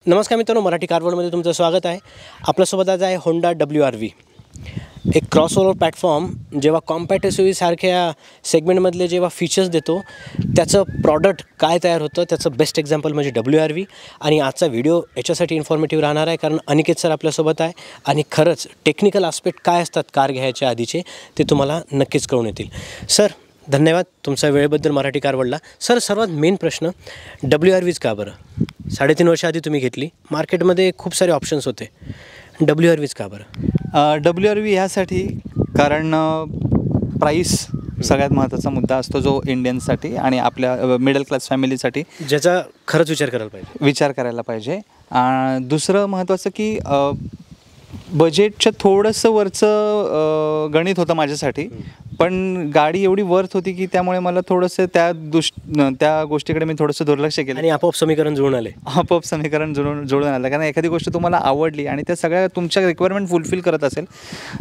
नमस्कार मित्रांनो, मराठी कार वर्ल्डमध्ये तुमचं स्वागत आहे. आपल्यासोबत आज आहे होंडा WR-V, एक क्रॉसओव्हर प्लॅटफॉर्म. जेव्हा कॉम्पॅक्ट SUV सारख्या सेगमेंटमधले जेव्हा फीचर्स देतो, त्याचं प्रॉडक्ट काय तयार होतं त्याचं बेस्ट एक्झाम्पल म्हणजे WR-V. आणि आजचा व्हिडिओ याच्यासाठी इन्फॉर्मेटिव्ह राहणार आहे, कारण अनिकेत सर आपल्यासोबत आहे आणि खरंच टेक्निकल आस्पेक्ट काय असतात कार घ्यायच्या आधीचे ते तुम्हाला नक्कीच कळून येतील. सर धन्यवाद तुमच्या वेळेबद्दल मराठी कार वर्ल्डला. सर सर्वात मेन प्रश्न, WR-Vच का बरं? 3.5 वर्ष आधी तुम्ही घेतली, मार्केटमध्ये खूप सारे ऑप्शन्स होते, WR-Vच का बरं? WR-V ह्यासाठी कारण प्राईस सगळ्यात महत्त्वाचा मुद्दा असतो जो इंडियन्ससाठी आणि आपल्या मिडल क्लास फॅमिलीसाठी ज्याचा खरंच विचार करायला पाहिजे. दुसरं महत्त्वाचं की बजेटच्या थोडंसं वरचं गणित होतं माझ्यासाठी, पण गाडी एवढी वर्थ होती की त्यामुळे मला थोडंसं त्या गोष्टीकडे मी थोडंसं दुर्लक्ष केलं आणि आपोआप समीकरण जुळून आलं. कारण एखादी गोष्ट तुम्हाला आवडली आणि त्या सगळ्या तुमच्या रिक्वायरमेंट फुलफिल करत असेल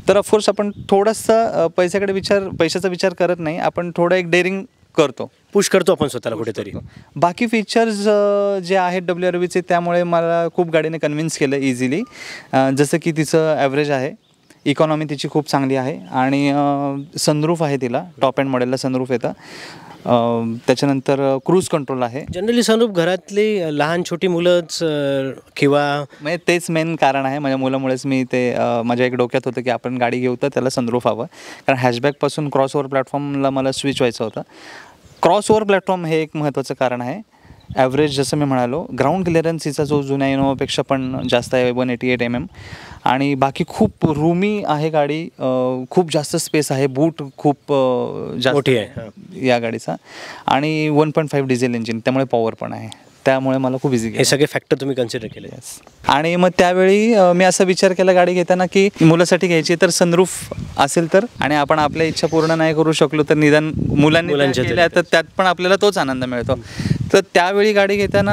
तर ऑफकोर्स आपण थोडासा पैशाचा विचार करत नाही, आपण थोडं एक डेअरिंग करतो, पुश करतो आपण स्वतःला कुठेतरी. बाकी फीचर्स जे आहेत WR-Vचे त्यामुळे मला खूप गाडीने कन्व्हिन्स केलं इझिली. जसं की तिचं ॲव्हरेज आहे, इकॉनॉमी तिची खूप चांगली आहे आणि सनरूफ आहे, तिला टॉप एंड मॉडेलला सनरूफ येतं. त्याच्यानंतर क्रूज कंट्रोल आहे. जनरली सनरूफ घरातली लहान छोटी मुलंच किंवा म्हणजे तेच मेन कारण आहे. माझ्या मुलामुळेच मी ते माझ्या एक डोक्यात होतं की आपण गाडी घेऊ तर त्याला सनरूफ हवं, कारण हॅशबॅकपासून क्रॉसओव्हर प्लॅटफॉर्मला मला स्विच व्हायचं होतं. क्रॉसओव्हर प्लॅटफॉर्म हे एक महत्त्वाचं कारण आहे. ॲव्हरेज जसं मी म्हणालो, ग्राउंड क्लिअरन्स हिचा जो जुन्या इनोवापेक्षा पण जास्त आहे, 188 mm. आणि बाकी खूप रूमी आहे गाडी, खूप जास्त स्पेस आहे, बूट खूप जास्त मोठी आहे या गाडीचा आणि 1.5 डिझेल इंजिन, त्यामुळे पॉवर पण आहे, त्यामुळे मला खूप इझी. हे सगळे फॅक्टर तुम्ही कन्सिडर केले. आणि मग त्यावेळी मी असा विचार केला गाडी घेताना की मुलासाठी घ्यायची तर सनरूफ असेल तर, आणि आपण आपल्या इच्छा पूर्ण नाही करू शकलो तर निदान मुलांच्या केल्या तर त्यात पण आपल्याला तोच आनंद मिळतो. तर त्यावेळी गाडी घेताना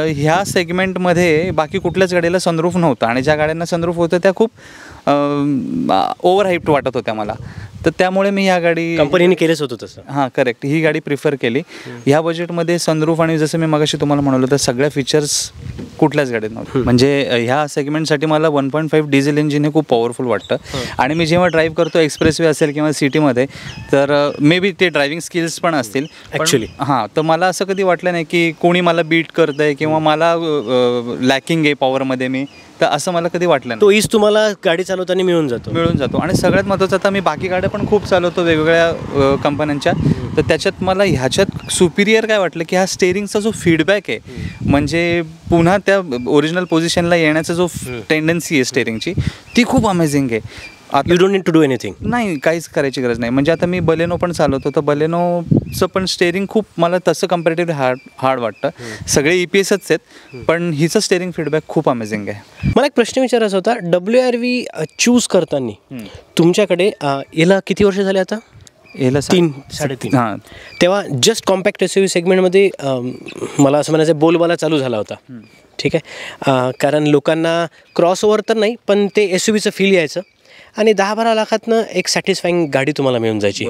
ह्या सेगमेंटमध्ये बाकी कुठल्याच गाडीला सनरूफ नव्हतं आणि ज्या गाड्यांना सनरूफ होतं त्या खूप ओव्हर हाईप्ड वाटत होत्या मला. तर त्यामुळे मी ह्या गाडी कंपनीने केलंच होतं तसं. हां करेक्ट, ही गाडी प्रिफर केली. ह्या बजेटमध्ये सनरूफ आणि जसं मी मगाशी तुम्हाला म्हणालो तर सगळ्या फीचर्स कुठल्याच गाडीत नव्हतं. म्हणजे ह्या सेगमेंटसाठी मला 1.5 डिझेल इंजिन हे खूप पॉवरफुल वाटतं. आणि मी जेव्हा ड्राईव्ह करतो, एक्सप्रेसवे असेल किंवा सिटीमध्ये, तर मे बी ते ड्रायव्हिंग स्किल्स पण असतील ॲक्च्युली. हां, तर मला असं कधी वाटलं नाही की कोणी मला बीट करतं आहे किंवा मला लॅकिंग आहे पॉवरमध्ये मी, तर असं मला कधी वाटलं नाही. तो ईज तुम्हाला गाडी चालवताना मिळून जातो. आणि सगळ्यात महत्त्वाचं, आता मी बाकी गाड्या पण खूप चालवतो वेगवेगळ्या कंपन्यांच्या, तर त्याच्यात मला ह्याच्यात सुपिरियर काय वाटलं की हा स्टेअरिंगचा जो फीडबॅक आहे, म्हणजे पुन्हा त्या ओरिजिनल पोझिशनला येण्याचा जो टेंडन्सी आहे स्टेअरिंगची, ती खूप अमेझिंग आहे. You don't need to do anything. नाही, काहीच करायची गरज नाही. म्हणजे आता मी बलेनो पण चालवतो, तर बलेनोचं पण स्टेअरिंग खूप मला तसं कम्पॅरेटिव्हली हार्ड वाटतं. सगळे EPSच आहेत, पण हिचं स्टेअरिंग फीडबॅक खूप अमेझिंग आहे. मला एक प्रश्न विचारायचा होता, WR-V चूज करताना तुमच्याकडे याला किती वर्ष झाले आता? याला 3-3.5. हां, तेव्हा जस्ट कॉम्पॅक्ट SUV सेगमेंटमध्ये मला असं म्हणायचं बोलबाला चालू झाला होता. ठीक आहे, कारण लोकांना क्रॉसओव्हर तर नाही पण ते SUVचं फील यायचं आणि 10-12 लाखातनं एक सॅटिस्फाईंग गाडी तुम्हाला मिळून जायची,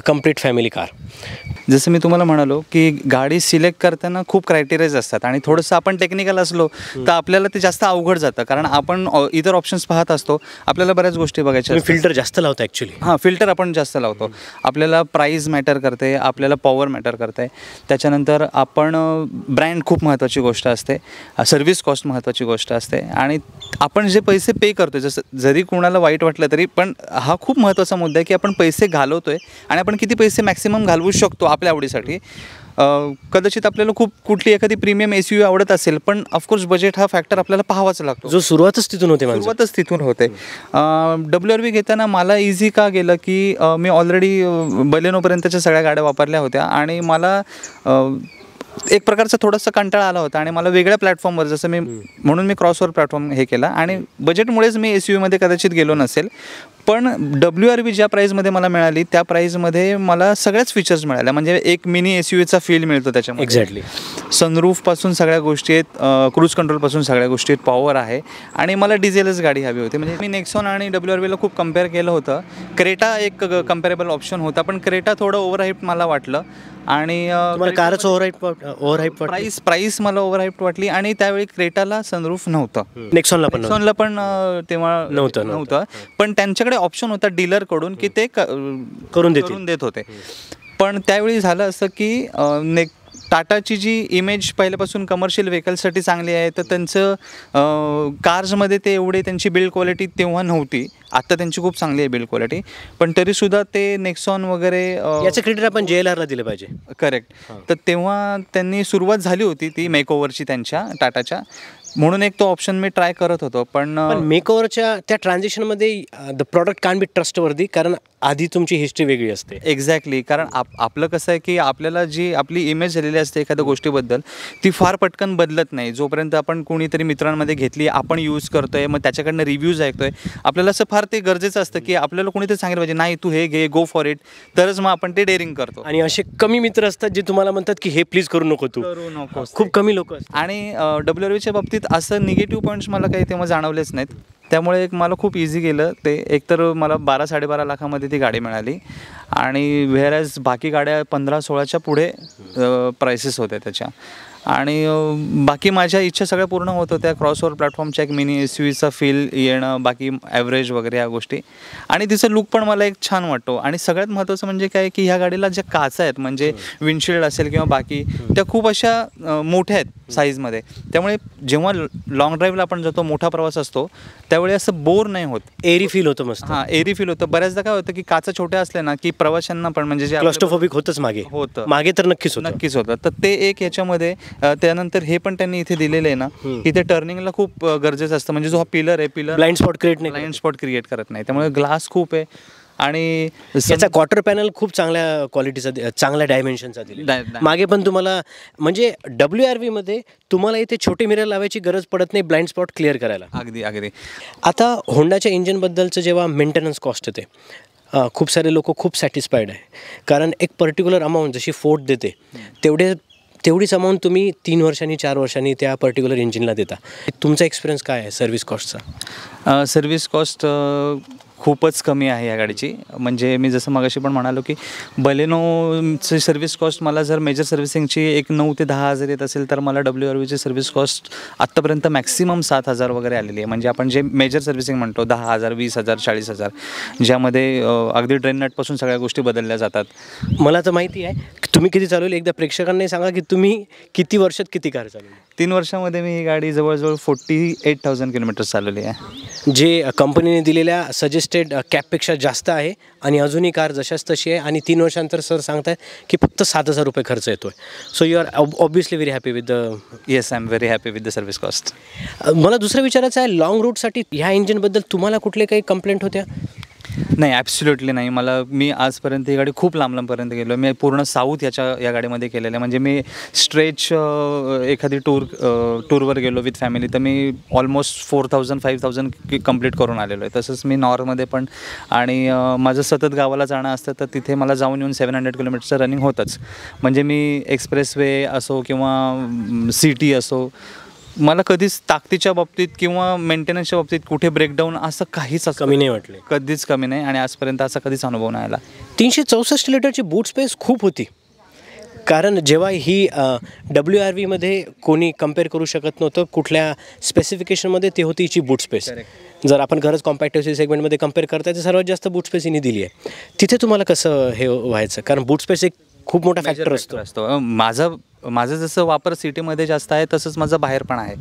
कम्प्लीट फॅमिली कार. जसं मी तुम्हाला म्हणालो की गाडी सिलेक्ट करताना खूप क्रायटेरियाज असतात आणि थोडंसं आपण टेक्निकल असलो तर आपल्याला ते जास्त अवघड जातं, कारण आपण इतर ऑप्शन्स पाहत असतो, आपल्याला बऱ्याच गोष्टी बघायच्या. फिल्टर जास्त लावता ॲक्च्युली. हां, फिल्टर आपण जास्त लावतो. आपल्याला प्राईस मॅटर करते, आपल्याला पॉवर मॅटर करते, त्याच्यानंतर आपण ब्रँड खूप महत्त्वाची गोष्ट असते, सर्व्हिस कॉस्ट महत्त्वाची गोष्ट असते, आणि आपण जे पैसे पे करतो, जसं जरी कोणाला वाईट वाटलं तरी पण हा खूप महत्त्वाचा मुद्दा आहे की आपण पैसे घालवतोय आणि आपण किती पैसे मॅक्सिमम घालवू शकतो आपल्या आवडीसाठी. कदाचित आपल्याला खूप कुठली एखादी प्रीमियम SUV आवडत असेल, पण ऑफकोर्स बजेट हा फॅक्टर आपल्याला पाहावाच लागतो, जो सुरुवातच तिथून होते. WR-V घेताना मला इझी का गेलं की मी ऑलरेडी बलेनोपर्यंतच्या सगळ्या गाड्या वापरल्या होत्या आणि मला एक प्रकारचा थोडासा कंटाळा आला होता आणि मला वेगळ्या प्लॅटफॉर्मवर, जसं म्हणून मी क्रॉसओव्हर प्लॅटफॉर्म हे केला आणि बजेटमुळेच मी SUVमध्ये कदाचित गेलो नसेल. पण WR-V ज्या प्राईजमध्ये मला मिळाली त्या प्राईजमध्ये मला सगळ्याच फीचर्स मिळाल्या, म्हणजे एक मिनी SUVचा फील मिळतो त्याच्यामध्ये. एक्झॅक्टली. सनरूफपासून सगळ्या गोष्टी आहेत, क्रूज कंट्रोलपासून सगळ्या गोष्टी आहेत, पॉवर आहे आणि मला डिझेलच गाडी हवी होती. म्हणजे मी नेक्सॉन आणि WRVला खूप कम्पेअर केलं होतं. क्रेटा एक कम्पॅरेबल ऑप्शन होता, पण क्रेटा थोडं ओव्हरहाइप मला वाटलं आणि तुम्हाला कारच ओव्हरहाइप प्राईस मला ओव्हरहाइप वाटली आणि त्यावेळी क्रेटाला सनरूफ नव्हतं. नेक्सॉनला पण नेक्सॉनला पण तेव्हा नव्हतं, पण त्यांच्याकडे ऑप्शन होता डीलरकडून की ते करून देत होते. पण त्यावेळी झालं असं की टाटाची जी इमेज पहिल्यापासून कमर्शियल व्हेकलसाठी चांगली आहे, तर त्यांचं कार्समध्ये ते एवढे त्यांची बिल्ड क्वालिटी तेव्हा नव्हती. आत्ता त्यांची खूप चांगली आहे बिल्ड क्वालिटी, पण तरीसुद्धा ते नेक्सॉन वगैरे याचं क्रेडिट आपण JLRला दिलं पाहिजे. करेक्ट. तर तेव्हा त्यांनी सुरुवात झाली होती ती मेकओव्हरची त्यांच्या टाटाच्या, म्हणून एक तो ऑप्शन मी ट्राय करत होतो. पण मेकओव्हरच्या त्या ट्रान्झिशनमध्ये the product can be trustworthy, कारण आधी तुमची हिस्ट्री वेगळी असते. एक्झॅक्टली. कारण आपलं कसं आहे की आपल्याला जी आपली इमेज झालेली असते एखाद्या गोष्टीबद्दल, ती फार पटकन बदलत नाही. जोपर्यंत आपण कोणीतरी मित्रांमध्ये घेतली, आपण यूज करतोय, मग त्याच्याकडनं रिव्ह्यूज ऐकतोय, आपल्याला असं फार ते गरजेचं असतं की आपल्याला कोणीतरी सांगितलं पाहिजे, नाही तू हे घे, गो फॉर इट, तरच मग आपण ते डेअरिंग करतो. आणि असे कमी मित्र असतात जे तुम्हाला म्हणतात की हे प्लीज करू नको, तू करू नको. खूप कमी लोक असतात. आणि WRVच्या बाबतीत असं निगेटिव्ह पॉईंट्स मला काही तेव्हा जाणवलेच नाहीत. त्यामुळे एक मला खूप इझी गेलं ते. एकतर मला 12-12.5 लाखामध्ये ती गाडी मिळाली आणि व्हेअरॅज बाकी गाड्या 15-16च्या पुढे प्राइसेस होत्या त्याच्या. आणि बाकी माझ्या इच्छा सगळ्या पूर्ण होत होत्या. क्रॉसओव्हर प्लॅटफॉर्मच्या एक मिनी SUVचा फील येणं, बाकी ॲव्हरेज वगैरे या गोष्टी, आणि तिचं लुक पण मला एक छान वाटतो. आणि सगळ्यात महत्त्वाचं म्हणजे काय की ह्या गाडीला ज्या काचा आहेत, म्हणजे विंडशिल्ड असेल किंवा बाकी, त्या खूप अशा मोठ्या आहेत साईजमध्ये. त्यामुळे जेव्हा लॉंग ड्राईव्हला आपण जातो, मोठा प्रवास असतो, त्यावेळी असं बोर नाही होत, एरी फील होतं मस्त. हां, एरी फील होतं. बऱ्याचदा काय होतं की काचा छोट्या असल्या ना की प्रवाशांना पण म्हणजे जे क्लस्ट्रोफोबिक होतच मागे तर नक्कीच होतं. तर ते एक याच्यामध्ये. त्यानंतर हे पण त्यांनी इथे दिलेलं आहे ना की ते टर्निंगला खूप गरजेचं असतं. म्हणजे जो हा पिलर ब्लाइंड स्पॉट क्रिएट करत नाही, त्यामुळे ग्लास खूप आहे. आणि याचा क्वार्टर पॅनल खूप चांगल्या क्वालिटीचा, चांगल्या डायमेन्शनचा दिला. मागे पण तुम्हाला म्हणजे WRVमध्ये तुम्हाला इथे छोटे मिरर लावायची गरज पडत नाही ब्लाइंड स्पॉट क्लिअर करायला. अगदी. आता होंडाच्या इंजिनबद्दलचं जेव्हा मेंटेनन्स कॉस्ट येते, खूप सारे लोक खूप सॅटिस्फाईड आहे, कारण एक पर्टिक्युलर अमाऊंट जशी फोर्ड देते तेवढीच अमाऊंट तुम्ही 3 वर्षांनी 4 वर्षांनी त्या पर्टिक्युलर इंजिनला देता. तुमचा एक्सपिरियन्स काय आहे सर्व्हिस कॉस्टचा? सर्व्हिस कॉस्ट खूपच कमी आहे या गाडीची. म्हणजे मी जसं मगाशी पण म्हणालो की बलेनोची सर्व्हिस कॉस्ट मला जर मेजर सर्व्हिसिंगची एक 9 ते 10 हजार येत असेल, तर मला WRVची सर्व्हिस कॉस्ट आत्तापर्यंत मॅक्सिमम 7,000 वगैरे आलेली आहे. म्हणजे आपण जे मेजर सर्व्हिसिंग म्हणतो 10,000, 20,000, 40,000, ज्यामध्ये अगदी ड्रेन नटपासून सगळ्या गोष्टी बदलल्या जातात. मला तर माहिती आहे तुम्ही किती चालवली. एकदा प्रेक्षकांनाही सांगा की तुम्ही किती वर्षात किती कार चालवली. 3 वर्षामध्ये मी ही गाडी जवळजवळ 48,000 किलोमीटर चालवली आहे, जे कंपनीने दिलेल्या सजेस्टेड कॅपपेक्षा जास्त आहे. आणि अजूनही कार जशाच तशी आहे. आणि 3 वर्षांतर सर सांगतायत की फक्त 7,000 रुपये खर्च येतो आहे. So you are obviously very happy with the. Yes, I am very happy with the service cost. मला दुसरं विचारायचं आहे, लाँग रूटसाठी ह्या इंजिनबद्दल तुम्हाला कुठले काही कंप्लेंट होत्या? नाही, ॲब्सोल्युटली नाही. मी आजपर्यंत ही गाडी खूप लांबपर्यंत गेलो. मी पूर्ण साऊथ या गाडीमध्ये केलेलं आहे. म्हणजे मी स्ट्रेच एखादी टूरवर गेलो विथ फॅमिली, तर मी ऑलमोस्ट 4,000-5,000 कंप्लीट करून आलेलो आहे. तसंच मी नॉर्थमध्ये पण. आणि माझं सतत गावाला जाणं असतं, तर तिथे मला जाऊन येऊन 700 किलोमीटरचं रनिंग होतंच. म्हणजे मी एक्सप्रेसवे असो किंवा सिटी असो, मला कधीच ताकदीच्या बाबतीत किंवा मेंटेनन्सच्या बाबतीत कुठे ब्रेकडाऊन असं काहीच कमी नाही वाटले, कधीच कमी नाही. आणि आजपर्यंत असा कधीच अनुभव नाही आला. 364 लिटरची बूट स्पेस खूप होती, कारण जेव्हा ही WRVमध्ये कोणी कम्पेअर करू शकत नव्हतं कुठल्या स्पेसिफिकेशनमध्ये, ते होती हिची बूट स्पेस. जर आपण खरंच कॉम्पॅक्टिव्ह सेगमेंटमध्ये कम्पेअर करताय तर सर्वात जास्त बूट स्पेस हिने दिली आहे. तिथे तुम्हाला कसं हे व्हायचं, कारण बूट स्पेस एक खूप मोठा फॅक्टर असतो. माझं जसं वापर सिटीमध्ये जास्त आहे, तसंच माझं बाहेर पण आहे.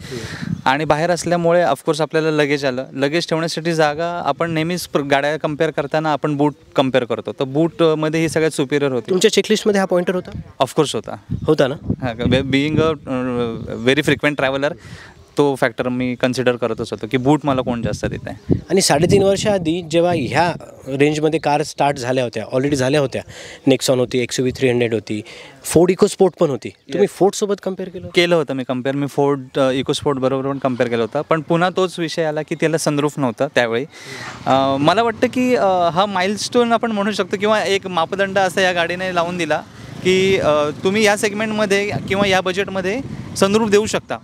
आणि बाहेर असल्यामुळे ऑफकोर्स आपल्याला लगेज ठेवण्यासाठी जागा आपण नेहमीच गाड्या कम्पेअर करताना आपण बूट कम्पेअर करतो, तर बूटमध्ये ही सगळ्यात सुपिरियर होती. तुमच्या चेकलिस्टमध्ये हा पॉईंटर होता? ऑफकोर्स होता ना. Being a very frequent traveller, तो फॅक्टर मी कन्सिडर करतच होतो की बूट मला कोण जास्त देत आहे. आणि 3.5 वर्षाआधी जेव्हा ह्या रेंजमध्ये कार स्टार्ट झाल्या होत्या, ऑलरेडी झाल्या होत्या, नेक्सॉन होती, XUV 300 होती, फोर्ड इकोस्पोर्ट पण होती. तुम्ही फोर्डसोबत कम्पेअर केलं होतं? मी फोर्ड इकोस्पोर्ट बरोबर पण कम्पेअर केलं होतं. पण पुन्हा तोच विषय आला की त्याला सनरूफ नव्हतं त्यावेळी. मला वाटतं की हा माइलस्टोन आपण म्हणू शकतो किंवा एक मापदंड असा या गाडीने लावून दिला की तुम्ही या सेगमेंटमध्ये किंवा या बजेटमध्ये सनरूफ देऊ शकता.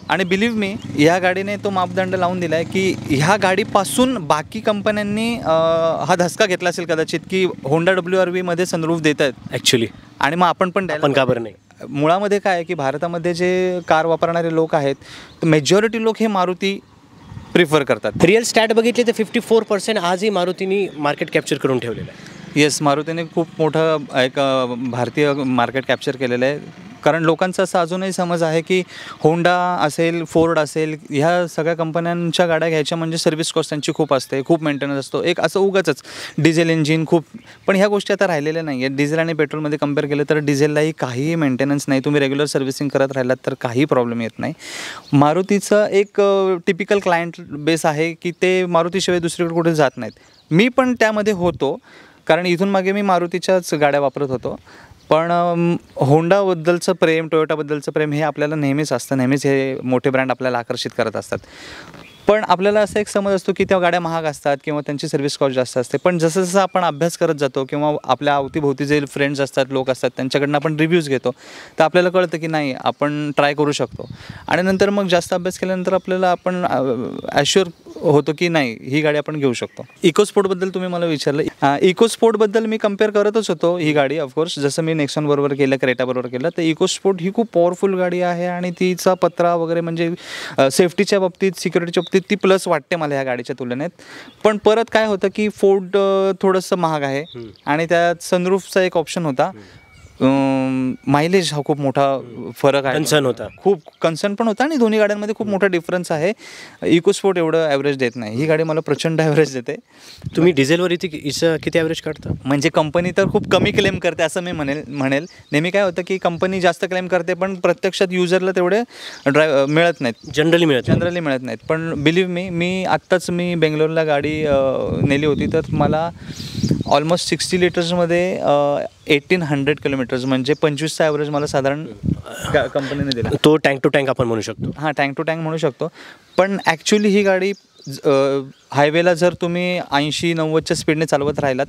आणि बिलीव्ह मी, ह्या गाडीने तो मापदंड लावून दिला आहे की ह्या गाडीपासून बाकी कंपन्यांनी हा धसका घेतला असेल कदाचित, की होंडा WRVमध्ये सनरूफ देत आहेत ॲक्च्युली. आणि मग आपण पण पण का बरं नाही? मुळामध्ये काय आहे की भारतामध्ये जे कार वापरणारे लोक आहेत मेजॉरिटी लोक हे मारुती प्रिफर करतात. रिअल स्टॅट बघितले तर 54% आजही मारुतीने मार्केट कॅप्चर करून ठेवलेलं आहे. येस, मारुतीने खूप मोठं एक भारतीय मार्केट कॅप्चर केलेलं आहे. कारण लोकांचा असा अजूनही समज आहे की होंडा असेल, फोर्ड असेल, ह्या सगळ्या कंपन्यांच्या गाड्या घ्यायच्या म्हणजे सर्व्हिस कॉस्ट त्यांची खूप असते, खूप मेंटेनन्स असतो, एक असं उगाचच डिझेल इंजिन खूप. पण ह्या गोष्टी आता राहिलेल्या नाही आहेत. डिझेल आणि पेट्रोलमध्ये कम्पेअर केलं तर डिझेललाही काहीही मेंटेनन्स नाही. तुम्ही रेग्युलर सर्व्हिसिंग करत राहिलात तर काही प्रॉब्लेम येत नाही. मारुतीचं एक टिपिकल क्लायंट बेस आहे की ते मारुतीशिवाय दुसरीकडे कुठे जात नाहीत. मी पण त्यामध्ये होतो, कारण इथून मागे मी मारुतीच्याच गाड्या वापरत होतो. पण होंडाबद्दलचं प्रेम, टोयोटाबद्दलचं प्रेम हे आपल्याला नेहमीच असतं. नेहमीच हे मोठे ब्रँड आपल्याला आकर्षित करत असतात. पण आपल्याला असा एक समज असतो की त्या गाड्या महाग असतात किंवा त्यांची सर्व्हिस कॉस्ट जास्त असते. पण जसं जसं आपण अभ्यास करत जातो किंवा आपल्या अवतीभोवती जे फ्रेंड्स असतात, लोक असतात, त्यांच्याकडनं आपण रिव्ह्यूज घेतो, तर आपल्याला कळतं की नाही, आपण ट्राय करू शकतो. आणि नंतर मग जास्त अभ्यास केल्यानंतर आपल्याला आपण ॲश्युअर होतो की नाही, ही गाडी आपण घेऊ शकतो. इकोस्पोर्टबद्दल तुम्ही मला विचारलं. इकोस्पोर्टबद्दल मी कम्पेअर करतच होतो ही गाडी. ऑफकोर्स जसं मी नेक्सॉनबरोबर केलं, क्रेटाबरोबर केलं, तर इकोस्पोर्ट ही खूप पॉवरफुल गाडी आहे आणि तिचा पत्रा वगैरे म्हणजे सेफ्टीच्या बाबतीत, सिक्युरिटीच्या बाबतीत ती प्लस वाटते मला ह्या गाडीच्या तुलनेत. पण परत काय होतं की फोर्ड थोडंसं महाग आहे आणि त्यात सनरूफचा एक ऑप्शन होता. मायलेज हा खूप मोठा फरक आहे, कन्सर्न होता, खूप कन्सर्न पण होता आणि दोन्ही गाड्यांमध्ये खूप मोठा डिफरन्स आहे. इकोस्पोर्ट एवढं ॲव्हरेज देत नाही, ही गाडी मला प्रचंड ॲव्हरेज देते. तुम्ही डिझेलवर इथे किती ॲव्हरेज काढता? म्हणजे कंपनी तर खूप कमी क्लेम करते असं मी म्हणेल. नेहमी काय होतं की कंपनी जास्त क्लेम करते पण प्रत्यक्षात युजरला तेवढे मिळत नाहीत, जनरली मिळत नाहीत. पण बिलीव्ह मी आत्ताच बेंगलोरला गाडी नेली होती, तर मला ऑलमोस्ट 60 लिटर्समध्ये 1800 किलोमीटर्स म्हणजे 25चा ॲव्हरेज मला साधारण कंपनीने दिला. तो टँक टू टँक आपण म्हणू शकतो. हां, टँक टू टँक म्हणू शकतो. पण ॲक्च्युली ही गाडी हायवेला जर तुम्ही 80-90च्या स्पीडने चालवत राहिलात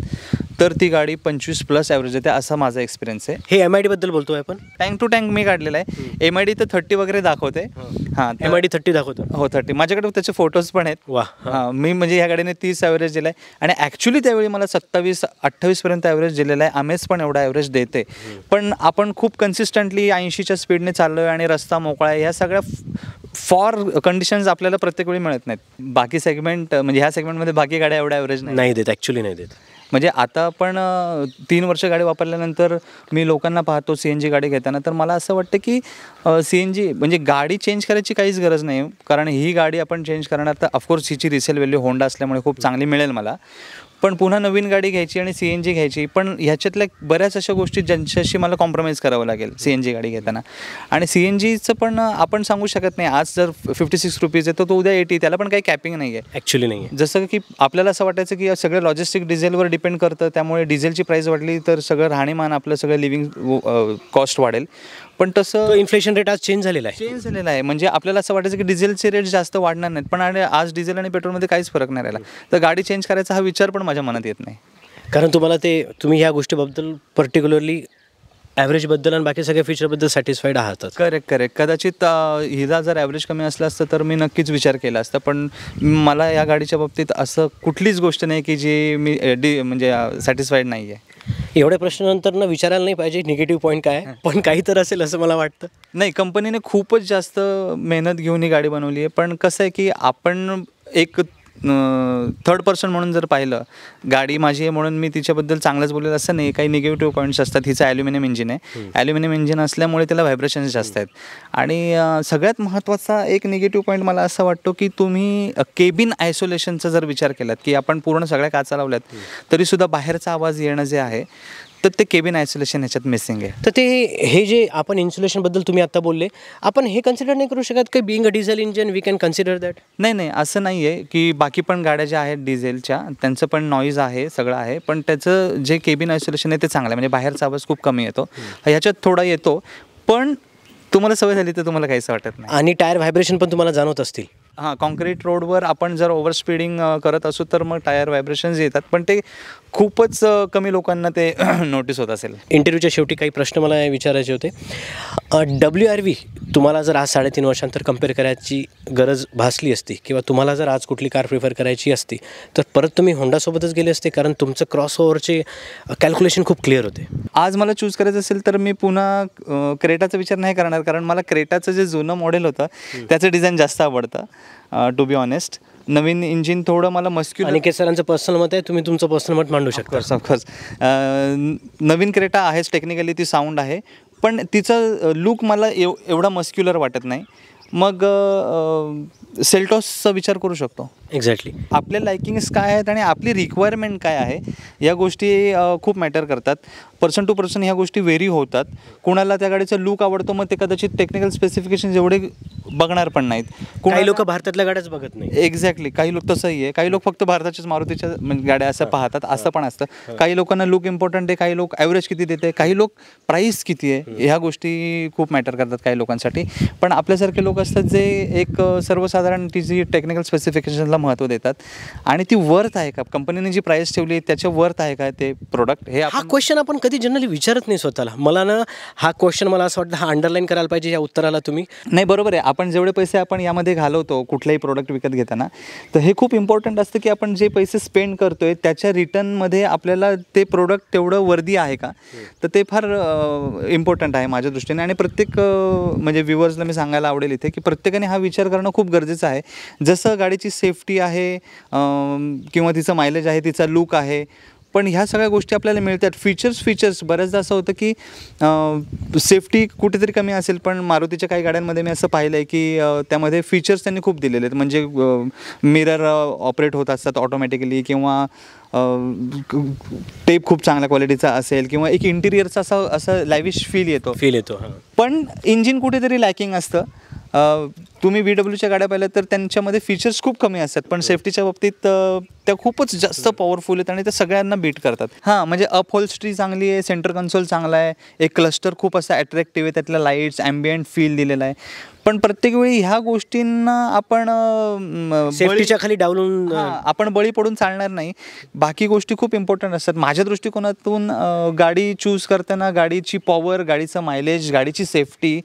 तर ती गाडी 25+ ॲव्हरेज येते, असा माझा एक्सपिरियन्स आहे. हे MID बद्दल बोलतोय आपण. टँक टू टँक मी काढलेला आहे. MID तर 30 वगैरे दाखवते. हां, MID 30 दाखवतो. हो, 30. माझ्याकडे त्याचे फोटोज पण आहेत. वा. हां, मी म्हणजे ह्या गाडीने 30 ॲव्हरेज दिला आहे आणि ॲक्च्युली त्यावेळी मला 27-28पर्यंत ॲव्हरेज दिलेला आहे. अमेज पण एवढा ॲव्हरेज देते. पण आपण खूप कन्सिस्टंटली 80च्या स्पीडने चाललो आहे आणि रस्ता मोकळा आहे, ह्या सगळ्या फॉर कंडिशन्स आपल्याला प्रत्येक वेळी मिळत नाहीत. बाकी सेगमेंट म्हणजे ह्या सेगमेंटमध्ये बाकी गाड्या एवढ्या ॲव्हरेज नाही देत, ॲक्च्युली नाही देत. म्हणजे आता पण 3 वर्ष गाडी वापरल्यानंतर मी लोकांना पाहतो CNG गाडी घेताना, तर मला असं वाटतं की CNG म्हणजे गाडी चेंज करायची काहीच गरज नाही. कारण ही गाडी आपण चेंज करणार तर ऑफकोर्स हिची रिसेल व्हॅल्यू होंडा असल्यामुळे खूप चांगली मिळेल मला. पण पुन्हा नवीन गाडी घ्यायची आणि CNG घ्यायची, पण ह्याच्यातल्या बऱ्याच अशा गोष्टी ज्यांच्याशी मला कॉम्प्रोमाइज करावं लागेल CNG गाडी घेताना. आणि CNGचं पण आपण सांगू शकत नाही, आज जर 56 रुपीज आहे तर तो उद्या 80, त्याला पण काही कॅपिंग नाही आहे. ॲक्च्युली नाही आहे. जसं की आपल्याला असं वाटायचं की सगळं लॉजिस्टिक डिझेलवर डिपेंड करतं, त्यामुळे डिझेलची प्राईस वाढली तर सगळं राहणीमान आपलं सगळं लिव्हिंग कॉस्ट वाढेल. पण तसं इन्फ्लेशन रेट आज चेंज झालेला आहे. म्हणजे आपल्याला असं वाटायचं की डिझेलचे रेट जास्त वाढणार नाहीत, पण आज डिझेल आणि पेट्रोलमध्ये काहीच फरक नाही राहिला. तर गाडी चेंज करायचा हा विचार पण माझ्या मनात येत नाही. कारण तुम्ही ह्या गोष्टीबद्दल पर्टिक्युलरली ॲव्हरेजबद्दल आणि बाकी सगळ्या फीचरबद्दल सॅटिस्फाईड आहातच. करेक्ट. कदाचित हिला जर ॲव्हरेज कमी असलं असतं तर मी नक्कीच विचार केला असता. पण मला या गाडीच्या बाबतीत असं कुठलीच गोष्ट नाही की जी मी म्हणजे सॅटिस्फाईड नाही आहे. एवढ्या प्रश्नानंतर विचारायला नाही पाहिजे निगेटिव्ह पॉईंट काय आहे, पण काही तर असेल असं मला वाटतं. नाही, कंपनीने खूपच जास्त मेहनत घेऊन ही गाडी बनवली आहे. पण कसं आहे की आपण एक थर्ड पर्सन म्हणून जर पाहिलं, गाडी माझी आहे म्हणून मी तिच्याबद्दल चांगलंच बोलेलं असं नाही. काही निगेटिव्ह पॉईंट्स असतात. हिचं ॲल्युमिनियम इंजिन आहे. ॲल्युमिनियम इंजिन असल्यामुळे त्याला व्हायब्रेशन्स जास्त आहेत. आणि सगळ्यात महत्त्वाचा एक निगेटिव्ह पॉईंट मला असं वाटतो की तुम्ही केबिन आयसोलेशनचा जर विचार केलात की आपण पूर्ण सगळ्या काचा लावल्यात तरीसुद्धा बाहेरचा आवाज येणं जे आहे तर ते केबिन आयसोलेशन ह्याच्यात मिसिंग आहे. तर हे जे आपण इन्सुलेशनबद्दल तुम्ही आत्ता बोलले, आपण हे कन्सिडर नाही करू शकत की being a diesel engine we can consider that? नाही, असं नाही आहे की बाकी पण गाड्या ज्या आहेत डिझेलच्या त्यांचं पण नॉईज आहे, सगळं आहे, पण त्याचं जे केबिन आयसोलेशन आहे ते चांगलं आहे. म्हणजे बाहेरचा आवाज खूप कमी येतो, ह्याच्यात थोडा येतो, पण तुम्हाला सवय झाली तर तुम्हाला काहीच वाटत नाही. आणि टायर व्हायब्रेशन पण तुम्हाला जाणवत असतील? कॉन्क्रीट रोडवर आपण जर ओव्हर स्पीडिंग करत असू तर मग टायर व्हायब्रेशन्स येतात, पण ते खूपच कमी लोकांना ते नोटीस होत असेल. इंटरव्ह्यूच्या शेवटी काही प्रश्न मला विचारायचे होते. WRV तुम्हाला जर आज 3.5 वर्षांतर कम्पेअर करायची गरज भासली असती किंवा तुम्हाला जर आज कुठली कार प्रिफर करायची असती तर परत तुम्ही होंडासोबतच गेले असते, कारण तुमचं क्रॉसओव्हरचे कॅल्क्युलेशन खूप क्लिअर होते. आज मला चूज करायचं असेल तर मी पुन्हा क्रेटाचा विचार नाही करणार, कारण मला क्रेटाचं जे जुनं मॉडेल होतं त्याचं डिझाईन जास्त आवडतं टू बी ऑनेस्ट. नवीन इंजिन थोडं मला मस्क्युलर. आणि सरांचं पर्सनल मत आहे, तुम्ही तुमचं पर्सनल मत मांडू शकता. ऑफकोर्स नवीन क्रेटा आहेच, टेक्निकली ती साऊंड आहे, पण तिचं लुक मला एवढा मस्क्युलर वाटत नाही. मग सेल्टॉसचा विचार करू शकतो. एक्झॅक्टली आपल्या लायकिंग्स काय आहेत आणि आपली रिक्वायरमेंट काय आहे या गोष्टी खूप मॅटर करतात. पर्सन टू पर्सन ह्या गोष्टी व्हेरी होतात. कोणाला त्या गाडीचा लुक आवडतो, मग ते कदाचित टेक्निकल स्पेसिफिकेशन एवढे बघणार पण नाहीत. काही लोक भारतातल्या गाड्याच बघत नाही. एक्झॅक्टली, काही लोक तसंही आहे. काही लोक फक्त भारताच्याच मारुतीच्या गाड्या असं पाहतात, असं पण असतं. काही लोकांना लुक इम्पॉर्टंट आहे, काही लोक ॲव्हरेज किती देते, काही लोक प्राईस किती आहे, ह्या गोष्टी खूप मॅटर करतात काही लोकांसाठी. पण आपल्यासारखे लोक असतात जे एक सर्वसाधारण तिची टेक्निकल स्पेसिफिकेशनला महत्त्व देतात आणि ती वर्थ आहे का, कंपनीने जी प्राईस ठेवली त्याच्या वर्थ आहे का ते प्रोडक्ट. हा क्वेश्चन आपण कधी जनरली विचारत नाही स्वतःला. मला ना हा क्वेश्चन मला असं वाटतं हा अंडरलाईन करायला पाहिजे या उत्तराला तुम्ही. नाही, बरोबर आहे. आपण जेवढे पैसे आपण यामध्ये घालवतो कुठलाही प्रोडक्ट विकत घेताना, तर हे खूप इम्पॉर्टंट असतं की आपण जे पैसे स्पेंड करतोय त्याच्या रिटर्नमध्ये आपल्याला ते प्रोडक्ट तेवढं वर्दी आहे का. तर ते फार इम्पॉर्टंट आहे माझ्या दृष्टीने. आणि प्रत्येक म्हणजे व्ह्युअर्सला मी सांगायला आवडेल इथे की प्रत्येकाने हा विचार करणं खूप गरजेचं आहे. जसं गाडीची सेफ्टी आहे किंवा तिचं मायलेज आहे, तिचा लुक आहे, पण ह्या सगळ्या गोष्टी आपल्याला मिळतात. फीचर्स बऱ्याचदा असं होतं की सेफ्टी कुठेतरी कमी असेल, पण मारुतीच्या काही गाड्यांमध्ये मी असं पाहिलं आहे की त्यामध्ये फीचर्स त्यांनी खूप दिलेले आहेत. म्हणजे मिरर ऑपरेट होत असतात ऑटोमॅटिकली, किंवा टेप खूप चांगल्या क्वालिटीचा असेल, किंवा एक इंटिरियरचा असं लॅविश फील येतो. पण इंजिन कुठेतरी लॅकिंग असतं. तुम्ही VWच्या गाड्या पाहिल्या तर त्यांच्यामध्ये फीचर्स खूप कमी असतात, पण सेफ्टीच्या बाबतीत त्या खूपच जास्त पॉवरफुल आहेत आणि त्या सगळ्यांना बीट करतात. हां, म्हणजे अपहोल्स्ट्री चांगली आहे, सेंटर कन्सोल चांगला आहे, एक क्लस्टर खूप असं अट्रॅक्टिव्ह आहे, त्यातल्या लाईट्स ॲम्बियंट फील दिलेला आहे. पण प्रत्येक वेळी ह्या गोष्टींना आपण सेफ्टीच्या खाली डावलून आपण बळी पडून चालणार नाही. बाकी गोष्टी खूप इम्पॉर्टंट असतात. माझ्या दृष्टिकोनातून गाडी चूज करताना गाडीची पॉवर, गाडीचं मायलेज, गाडीची सेफ्टी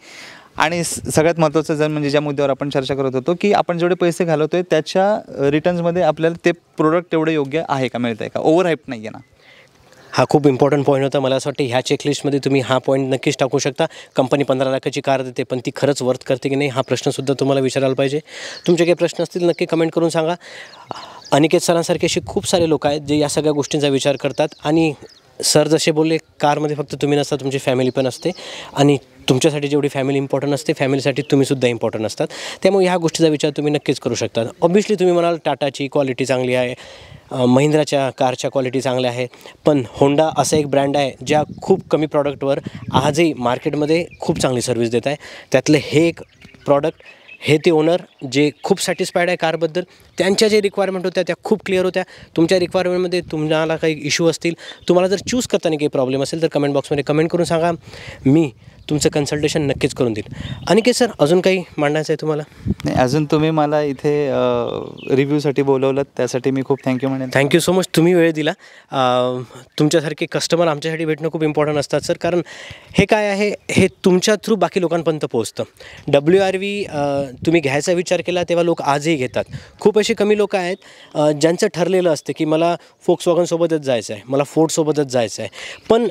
आणि सगळ्यात महत्त्वाचं जर म्हणजे ज्या मुद्द्यावर आपण चर्चा करत होतो की आपण जेवढे पैसे घालवतोय त्याच्या रिटर्न्समध्ये आपल्याला ते प्रोडक्ट तेवढं योग्य आहे का, मिळतं आहे का, ओव्हर हाईप नाही आहे ना. हा खूप इम्पॉर्टंट पॉईंट होता. मला असं वाटतं ह्या चेकलिस्टमध्ये तुम्ही हा पॉईंट नक्कीच टाकू शकता. कंपनी 15 लाखाची कार देते, पण ती खरंच वर्थ करते की नाही हा प्रश्नसुद्धा तुम्हाला विचारायला पाहिजे. तुमचे काही प्रश्न असतील नक्की कमेंट करून सांगा. अनिकेत सरांसारखे असे खूप सारे लोक आहेत जे या सगळ्या गोष्टींचा विचार करतात. आणि सर जसे बोलले, कारमध्ये फक्त तुम्ही नसता, तुमची फॅमिली पण असते. आणि तुमच्यासाठी जेवढी फॅमिली इम्पॉर्टंट असते, फॅमिलीसाठी तुम्हीसुद्धा इम्पॉर्टंट असतात. त्यामुळे ह्या गोष्टीचा विचार तुम्ही नक्कीच करू शकता. ऑब्व्हियसली तुम्ही म्हणाल टाटाची क्वालिटी चांगली आहे, महिंद्राच्या कारच्या क्वालिटी चांगल्या आहे, पण होंडा असा एक ब्रँड आहे ज्या खूप कमी प्रॉडक्टवर आजही मार्केटमध्ये खूप चांगली सर्व्हिस देत आहे. त्यातलं हे एक प्रॉडक्ट, हे ते ओनर जे खूप सॅटिस्फाईड आहे कारबद्दल. त्यांच्या जे रिक्वायरमेंट होत्या त्या खूप क्लिअर होत्या. तुमच्या रिक्वायरमेंटमध्ये तुम्हाला काही इश्यू असतील, तुम्हाला जर चूज करताना काही प्रॉब्लेम असेल तर कमेंट बॉक्समध्ये कमेंट करून सांगा. मी तुमचं कन्सल्टेशन नक्कीच करून देईल. अनिकेत सर, अजून काही मांडायचं आहे तुम्हाला? नाही, अजून तुम्ही मला इथे रिव्ह्यूसाठी बोलवलं त्यासाठी मी खूप थँक्यू म्हणेन. थँक्यू सो मच, तुम्ही वेळ दिला. तुमच्यासारखे कस्टमर आमच्यासाठी भेटणं खूप इम्पॉर्टंट असतात सर, कारण हे काय आहे, हे तुमच्या थ्रू बाकी लोकांपर्यंत पोहोचतं. WRV तुम्ही घ्यायचा विचार केला तेव्हा लोक आजही घेतात. खूप असे कमी लोक आहेत ज्यांचं ठरलेलं असतं की मला फोक्सवॅगनसोबतच जायचं आहे, मला फोर्डसोबतच जायचं आहे. पण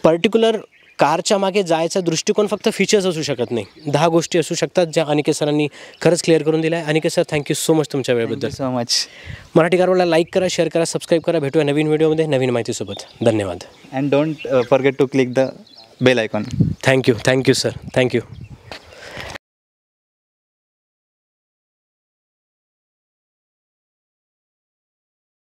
पर्टिक्युलर कारच्या मागे जायचा दृष्टिकोन फक्त फीचर्स असू शकत नाही, 10 गोष्टी असू शकतात ज्या अनिकेत सरांनी खरंच क्लिअर करून दिल्या आहे. Aniket sir, thank you so much तुमच्या वेळेबद्दल. So much. मराठी कारवाला लाईक करा, शेअर करा, सबस्क्राईब करा. भेटूया नवीन व्हिडिओमध्ये नवीन माहितीसोबत. धन्यवाद. And don't forget to click the bell icon. Thank you sir, thank you.